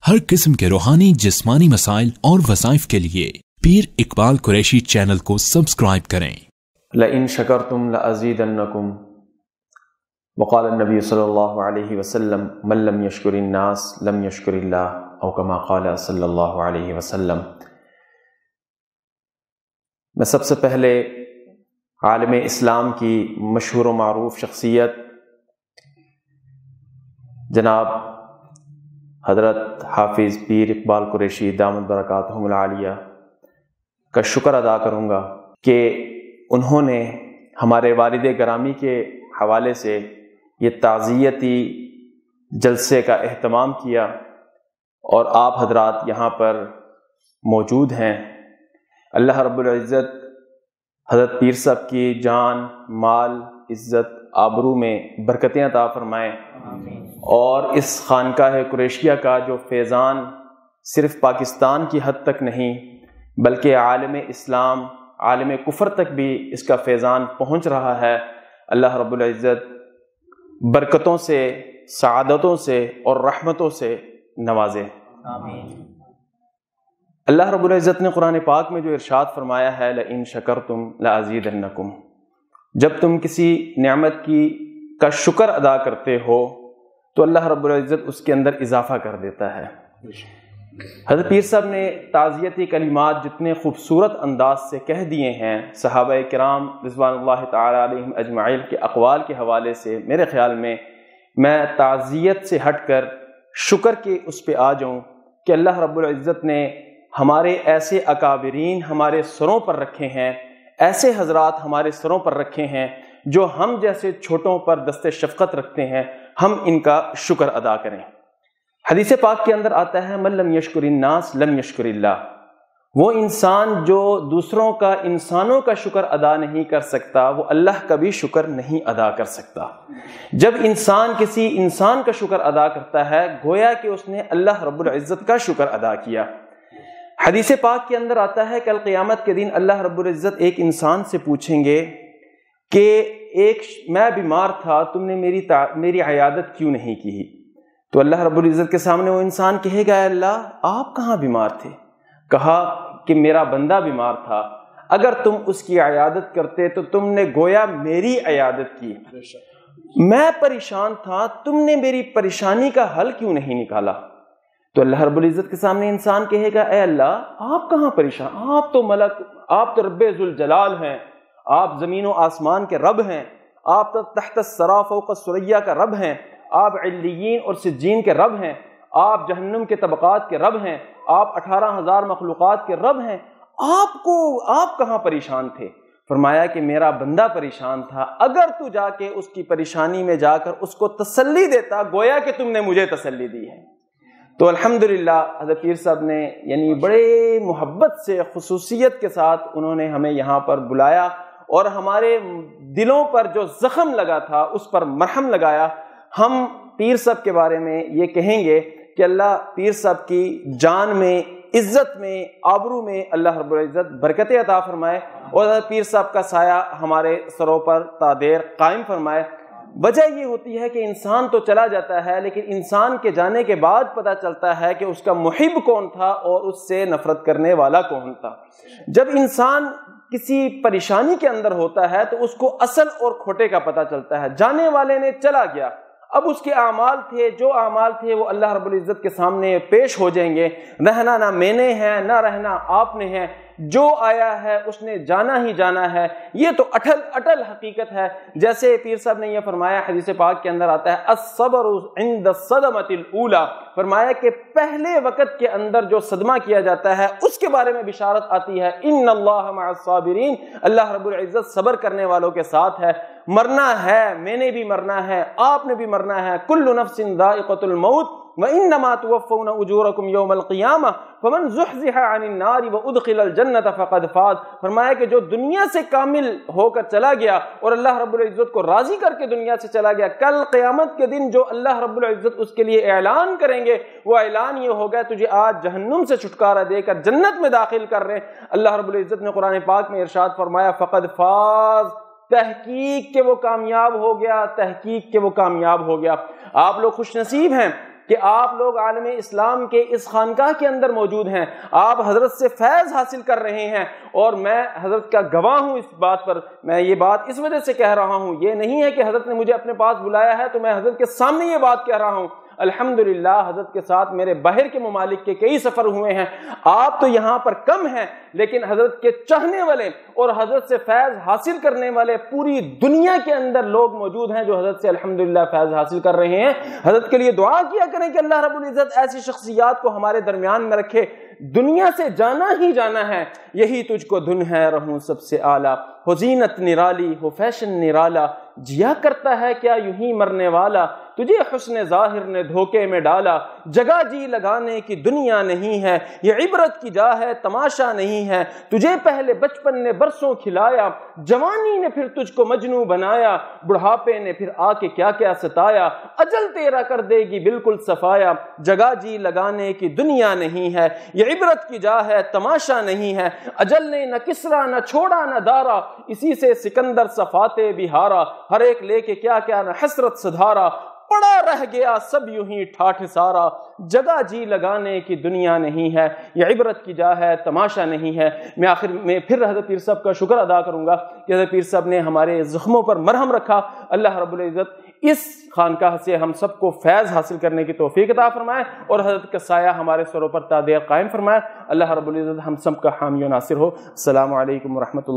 ہر قسم کے روحانی جسمانی مسائل اور وظائف کے لیے پیر اقبال قریشی چینل کو سبسکرائب کریں۔ لئن شکرتم لأزیدنکم، وقال النبی صلی اللہ علیہ وسلم من لم یشکر الناس لم یشکر اللہ، او کما قال صلی اللہ علیہ وسلم۔ میں سب سے پہلے عالم اسلام کی مشہور و معروف شخصیت جناب حضرت حافظ پیر اقبال قریشی دامت برکاتہم العالیہ کا شکر ادا کروں گا کہ انہوں نے ہمارے والد گرامی کے حوالے سے یہ تعزیتی جلسے کا اہتمام کیا اور آپ حضرات یہاں پر موجود ہیں۔ اللہ رب العزت حضرت پیر صاحب کی جان، مال، عزت، آبرو میں برکتیں عطا فرمائیں، اور اس خانقاہ قریشیہ کا جو فیضان صرف پاکستان کی حد تک نہیں بلکہ عالم اسلام، عالم کفر تک بھی اس کا فیضان پہنچ رہا ہے، اللہ رب العزت برکتوں سے، سعادتوں سے اور رحمتوں سے نوازے۔ آمین۔ اللہ رب العزت نے قرآن پاک میں جو ارشاد فرمایا ہے لئن شکرتم لأزیدنکم، جب تم کسی نعمت کا شکر ادا کرتے ہو تو اللہ رب العزت اس کے اندر اضافہ کر دیتا ہے۔ حضرت پیر صاحب نے تعزیتی کلمات جتنے خوبصورت انداز سے کہہ دیے ہیں، صحابہ کرام رضوان اللہ تعالی علیہم اجمعین کے اقوال کے حوالے سے میرے خیال میں تعزیت سے ہٹ کر شکر کے اس پہ آ جاؤں کہ اللہ رب العزت نے ہمارے ایسے اکابرین ہمارے سروں پر رکھے ہیں، ایسے حضرات ہمارے سروں پر رکھے ہیں جو ہم جیسے چھوٹوں پر دست شفقت رکھتے ہیں، ہم ان کا شکر ادا کریں۔ حدیث پاک کے اندر آتا ہے من لم یشکر الناس لم یشکر اللہ، وہ انسان جو دوسروں کا، انسانوں کا شکر ادا نہیں کر سکتا وہ اللہ کا بھی شکر نہیں ادا کر سکتا۔ جب انسان کسی انسان کا شکر ادا کرتا ہے گویا کہ اس نے اللہ رب العزت کا شکر ادا کیا۔ حدیث پاک کے اندر آتا ہے کل قیامت کے دن اللہ رب العزت ایک انسان سے پوچھیں گے کہ میں بیمار تھا، تم نے میری عیادت کیوں نہیں کی؟ تو اللہ رب العزت کے سامنے وہ انسان کہے گا اے اللہ آپ کہاں بیمار تھے؟ کہا کہ میرا بندہ بیمار تھا، اگر تم اس کی عیادت کرتے تو تم نے گویا میری عیادت کی۔ میں پریشان تھا، تم نے میری پریشانی کا حل کیوں نہیں نکالا؟ تو اللہ رب العزت کے سامنے انسان کہے گا اے اللہ آپ کہاں پریشان، آپ تو ملک، آپ تو رب ذوالجلال ہیں، آپ زمین و آسمان کے رب ہیں، آپ تو تحت الثری فوق الثریا کا رب ہیں، آپ علیین اور سجین کے رب ہیں، آپ جہنم کے طبقات کے رب ہیں، آپ 18,000 مخلوقات کے رب ہیں، آپ کہاں پریشان تھے؟ فرمایا کہ میرا بندہ پریشان تھا، اگر تو جا کے اس کی پریشانی میں جا کر اس کو تسلی دیتا گویا کہ تم نے مجھے تسلی دی ہے۔ تو الحمدللہ حضرت پیر صاحب نے یعنی بڑے محبت سے، خصوصیت کے ساتھ انہوں نے ہمیں یہاں پر بلایا اور ہمارے دلوں پر جو زخم لگا تھا اس پر مرہم لگایا۔ ہم پیر صاحب کے بارے میں یہ کہیں گے کہ اللہ پیر صاحب کی جان میں، عزت میں، آبرو میں اللہ رب العزت برکتیں عطا فرمائے اور حضرت پیر صاحب کا سایہ ہمارے سروں پر تا دیر قائم فرمائے۔ وجہ یہ ہوتی ہے کہ انسان تو چلا جاتا ہے لیکن انسان کے جانے کے بعد پتہ چلتا ہے کہ اس کا محب کون تھا اور اس سے نفرت کرنے والا کون تھا۔ جب انسان کسی پریشانی کے اندر ہوتا ہے تو اس کو اصل اور کھوٹے کا پتہ چلتا ہے۔ جانے والے نے چلا گیا، اب اس کے اعمال تھے، جو اعمال تھے وہ اللہ رب العزت کے سامنے پیش ہو جائیں گے۔ رہنا نہ میں نے ہے، نہ رہنا آپ نے ہے، جو آیا ہے اس نے جانا ہی جانا ہے۔ یہ تو اٹل حقیقت ہے۔ جیسے پیر صاحب نے یہ فرمایا، حدیث پاک کے اندر آتا ہے الصبر عند الصدمۃ الاولی، فرمایا کہ پہلے وقت کے اندر جو صدمہ کیا جاتا ہے اس کے بارے میں بشارت آتی ہے ان اللہ مع الصابرین، اللہ رب العزت صبر کرنے والوں کے ساتھ ہے۔ مرنا ہے، میں نے بھی مرنا ہے، آپ نے بھی مرنا ہے، کل نفس ذائقۃ الموت وَإِنَّمَا تُوَفَّوْنَ أُجُورَكُمْ يَوْمَ الْقِيَامَةِ فَمَنْ زُحْزِحَ عَنِ النَّارِ وَأُدْخِلَ الْجَنَّةَ فَقَدْ فَازَ، فرمایا کہ جو دنیا سے کامل ہو کر چلا گیا اور اللہ رب العزت کو راضی کر کے دنیا سے چلا گیا، کل قیامت کے دن جو اللہ رب العزت اس کے لیے اعلان کریں گے وہ اعلان یہ ہوگا تجھے آج جہنم سے چھٹکارا دے کر جنت میں داخل کر رہے ہیں۔ اللہ رب العزت نے قرآن پاک میں ارشاد فرمایا فَقَدْ فَازَ، تحقیق کہ وہ کامیاب ہو گیا، تحقیق کہ وہ کامیاب ہو گیا۔ آپ لوگ خوش نصیب ہیں کہ آپ لوگ عالم اسلام کے اس خانقاہ کے اندر موجود ہیں، آپ حضرت سے فیض حاصل کر رہے ہیں، اور میں حضرت کا گواہ ہوں اس بات پر۔ میں یہ بات اس وجہ سے کہہ رہا ہوں، یہ نہیں ہے کہ حضرت نے مجھے اپنے پاس بلایا ہے تو میں حضرت کے سامنے یہ بات کہہ رہا ہوں۔ الحمدللہ حضرت کے ساتھ میرے باہر کے ممالک کے کئی سفر ہوئے ہیں، آپ تو یہاں پر کم ہیں، لیکن حضرت کے چاہنے والے اور حضرت سے فیض حاصل کرنے والے پوری دنیا کے اندر لوگ موجود ہیں جو حضرت سے الحمدللہ فیض حاصل کر رہے ہیں۔ حضرت کے لیے دعا کیا کریں کہ اللہ رب العزت ایسی شخصیات کو ہمارے درمیان میں رکھے۔ دنیا سے جانا ہی جانا ہے، یہی تجھ کو دھن ہے رہوں سب سے اعلیٰ، ہو زینت نرالی ہو فیشن نرالا، جیا کرتا ہے کیا یوں ہی مرنے والا، تجھے حسن ظاہر نے دھوکے میں ڈالا، جگہ جی لگانے کی دنیا نہیں ہے، یہ عبرت کی جا ہے تماشا نہیں ہے، تجھے پہلے بچپن نے برسوں کھلایا، جوانی نے پھر تجھ کو مجنوں بنایا، بڑھاپے نے پھر آ کے کیا کیا ستایا، اجل تیرا کر دے گی بالکل صفایا، جگہ جی لگانے کی دنیا نہیں ہے، یہ عبرت کی جا ہے تماشا نہیں ہے، اجل نے نہ کسرا نہ چھوڑا نہ دارا، اسی سے سکندر صفاتے بہارا، ہر ایک لے کے کیا کیا نہ حسرت سدھارا، پڑا رہ گیا سب یوں ہی ٹھاٹھ سارا، جگہ جی لگانے کی دنیا نہیں ہے، یہ عبرت کی جا ہے تماشا نہیں ہے۔ میں آخر میں پھر حضرت پیر صاحب کا شکر ادا کروں گا کہ حضرت پیر صاحب نے ہمارے زخموں پر مرہم رکھا۔ اللہ رب العزت اس خانقاہ سے ہم سب کو فیض حاصل کرنے کی توفیق عطا فرمائے، اور حضرت کا سایہ ہمارے سروں پر تا دیر قائم فرمائے۔ اللہ رب العزت ہم سب کا حامی و ناصر ہو۔ السلام علیکم ورحمۃ اللہ۔